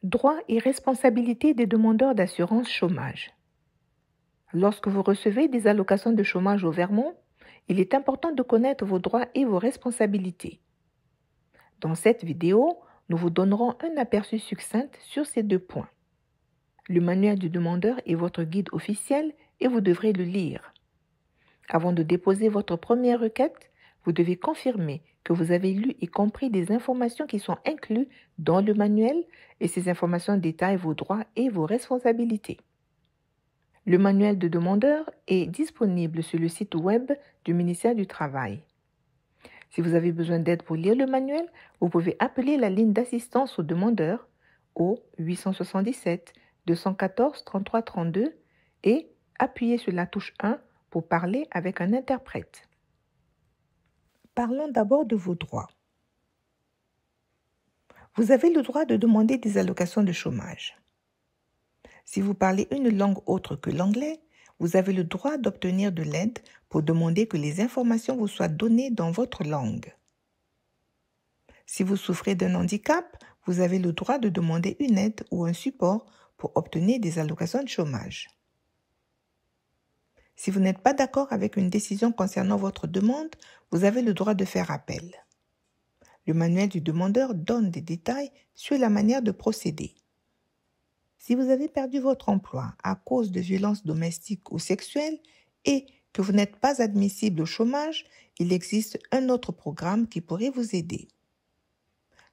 Droits et responsabilités des demandeurs d'assurance chômage. Lorsque vous recevez des allocations de chômage au Vermont, il est important de connaître vos droits et vos responsabilités. Dans cette vidéo, nous vous donnerons un aperçu succinct sur ces deux points. Le manuel du demandeur est votre guide officiel et vous devrez le lire. Avant de déposer votre première requête, vous devez confirmer que vous avez lu et compris des informations qui sont incluses dans le manuel et ces informations détaillent vos droits et vos responsabilités. Le manuel de demandeur est disponible sur le site web du ministère du Travail. Si vous avez besoin d'aide pour lire le manuel, vous pouvez appeler la ligne d'assistance aux demandeurs au 877 214 33 32 et appuyer sur la touche 1 pour parler avec un interprète. Parlons d'abord de vos droits. Vous avez le droit de demander des allocations de chômage. Si vous parlez une langue autre que l'anglais, vous avez le droit d'obtenir de l'aide pour demander que les informations vous soient données dans votre langue. Si vous souffrez d'un handicap, vous avez le droit de demander une aide ou un support pour obtenir des allocations de chômage. Si vous n'êtes pas d'accord avec une décision concernant votre demande, vous avez le droit de faire appel. Le manuel du demandeur donne des détails sur la manière de procéder. Si vous avez perdu votre emploi à cause de violences domestiques ou sexuelles et que vous n'êtes pas admissible au chômage, il existe un autre programme qui pourrait vous aider.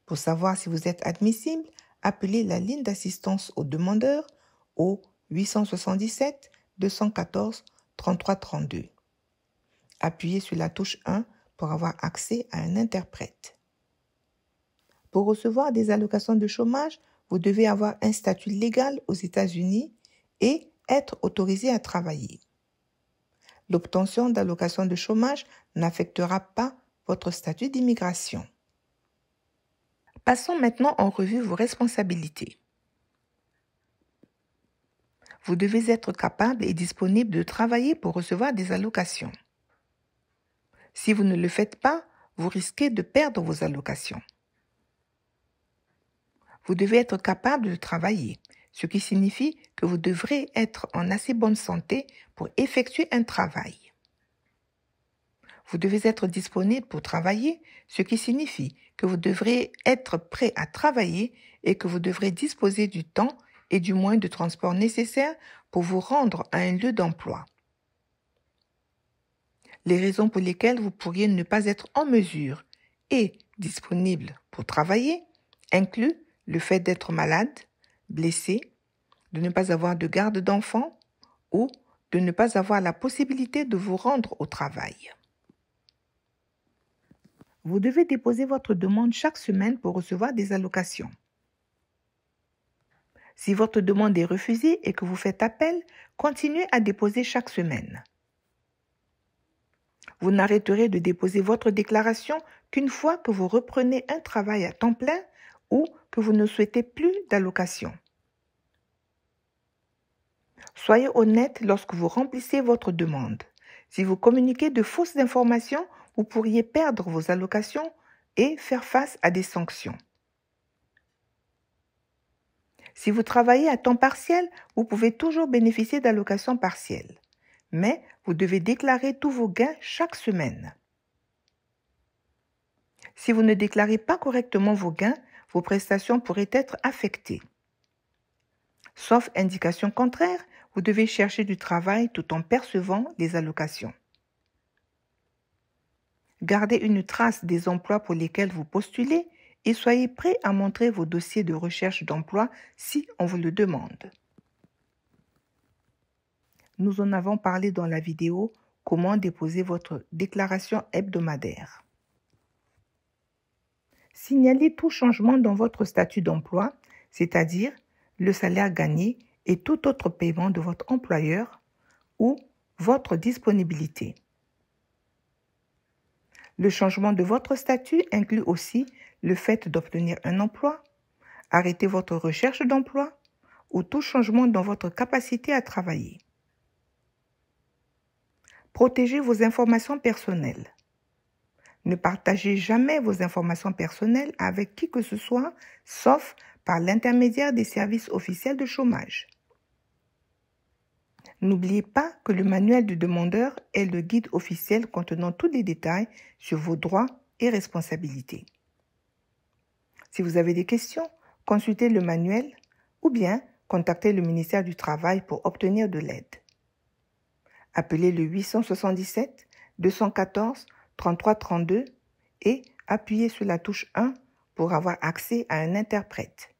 Pour savoir si vous êtes admissible, appelez la ligne d'assistance aux demandeurs au 877 214 33 32. Appuyez sur la touche 1 pour avoir accès à un interprète. Pour recevoir des allocations de chômage, vous devez avoir un statut légal aux États-Unis et être autorisé à travailler. L'obtention d'allocations de chômage n'affectera pas votre statut d'immigration. Passons maintenant en revue vos responsabilités. Vous devez être capable et disponible de travailler pour recevoir des allocations. Si vous ne le faites pas, vous risquez de perdre vos allocations. Vous devez être capable de travailler, ce qui signifie que vous devrez être en assez bonne santé pour effectuer un travail. Vous devez être disponible pour travailler, ce qui signifie que vous devrez être prêt à travailler et que vous devrez disposer du temps et du moyen de transport nécessaire pour vous rendre à un lieu d'emploi. Les raisons pour lesquelles vous pourriez ne pas être en mesure et disponible pour travailler incluent le fait d'être malade, blessé, de ne pas avoir de garde d'enfants ou de ne pas avoir la possibilité de vous rendre au travail. Vous devez déposer votre demande chaque semaine pour recevoir des allocations. Si votre demande est refusée et que vous faites appel, continuez à déposer chaque semaine. Vous n'arrêterez de déposer votre déclaration qu'une fois que vous reprenez un travail à temps plein ou que vous ne souhaitez plus d'allocation. Soyez honnête lorsque vous remplissez votre demande. Si vous communiquez de fausses informations, vous pourriez perdre vos allocations et faire face à des sanctions. Si vous travaillez à temps partiel, vous pouvez toujours bénéficier d'allocations partielles. Mais vous devez déclarer tous vos gains chaque semaine. Si vous ne déclarez pas correctement vos gains, vos prestations pourraient être affectées. Sauf indication contraire, vous devez chercher du travail tout en percevant des allocations. Gardez une trace des emplois pour lesquels vous postulez et soyez prêt à montrer vos dossiers de recherche d'emploi si on vous le demande. Nous en avons parlé dans la vidéo « Comment déposer votre déclaration hebdomadaire ». Signalez tout changement dans votre statut d'emploi, c'est-à-dire le salaire gagné et tout autre paiement de votre employeur ou votre disponibilité. Le changement de votre statut inclut aussi le fait d'obtenir un emploi, arrêter votre recherche d'emploi ou tout changement dans votre capacité à travailler. Protégez vos informations personnelles. Ne partagez jamais vos informations personnelles avec qui que ce soit, sauf par l'intermédiaire des services officiels de chômage. N'oubliez pas que le manuel du demandeur est le guide officiel contenant tous les détails sur vos droits et responsabilités. Si vous avez des questions, consultez le manuel ou bien contactez le ministère du Travail pour obtenir de l'aide. Appelez le 877 214 33 32 et appuyez sur la touche 1 pour avoir accès à un interprète.